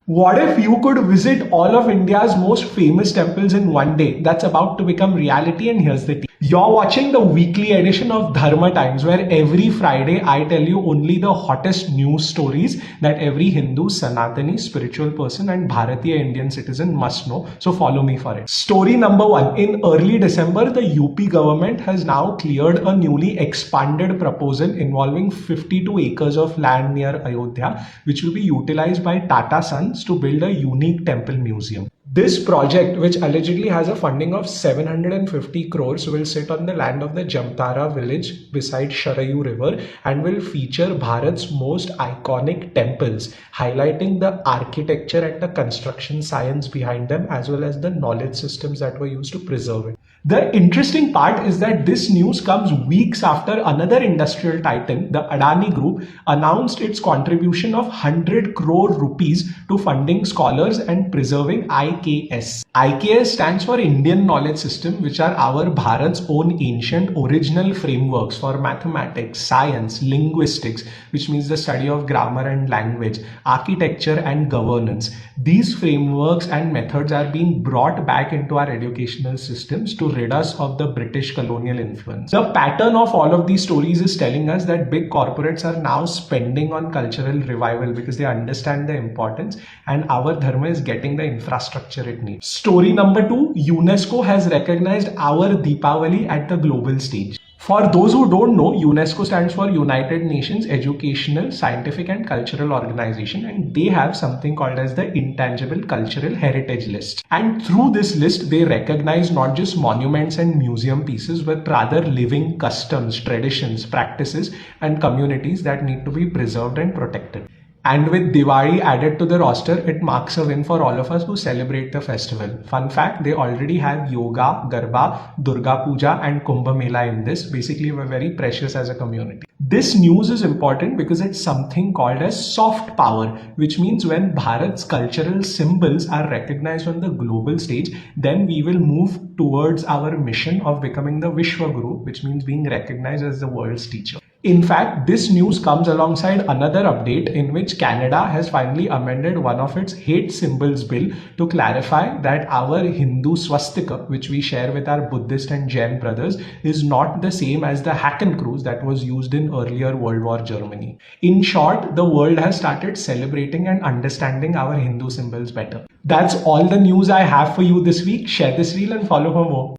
What if you could visit all of India's most famous temples in one day? That's about to become reality, and here's the tea. You're watching the weekly edition of Dharma Times, where every Friday I tell you only the hottest news stories that every Hindu, Sanatani, spiritual person, and Bharatiya Indian citizen must know. So follow me for it. Story number one. In early December, the UP government has now cleared a newly expanded proposal involving 52 acres of land near Ayodhya, which will be utilized by Tata Sons to build a unique temple museum. This project, which allegedly has a funding of 750 crores, will sit on the land of the Jamtara village beside Sharayu river and will feature Bharat's most iconic temples, highlighting the architecture and the construction science behind them, as well as the knowledge systems that were used to preserve it. The interesting part is that this news comes weeks after another industrial titan, the Adani Group, announced its contribution of 100 crore rupees to funding scholars and preserving IKS. IKS stands for Indian Knowledge System, which are our Bharat's own ancient original frameworks for mathematics, science, linguistics, which means the study of grammar and language, architecture and governance. These frameworks and methods are being brought back into our educational systems to rid us of the British colonial influence. The pattern of all of these stories is telling us that big corporates are now spending on cultural revival because they understand the importance, and our dharma is getting the infrastructure it needs. Story number two, UNESCO has recognized our Deepavali at the global stage. For those who don't know, UNESCO stands for United Nations Educational, Scientific and Cultural Organization, and they have something called as the Intangible Cultural Heritage List. And through this list, they recognize not just monuments and museum pieces, but rather living customs, traditions, practices, and communities that need to be preserved and protected. And with Diwali added to the roster, it marks a win for all of us who celebrate the festival. Fun fact, they already have yoga, garba, Durga Puja and Kumbh Mela in this. Basically, we're very precious as a community. This news is important because it's something called as soft power, which means when Bharat's cultural symbols are recognized on the global stage, then we will move towards our mission of becoming the Vishwa Guru, which means being recognized as the world's teacher. In fact, this news comes alongside another update in which Canada has finally amended one of its hate symbols bill to clarify that our Hindu swastika, which we share with our Buddhist and Jain brothers, is not the same as the Hakenkreuz that was used in earlier World War Germany. In short, the world has started celebrating and understanding our Hindu symbols better. That's all the news I have for you this week. Share this reel and follow for more.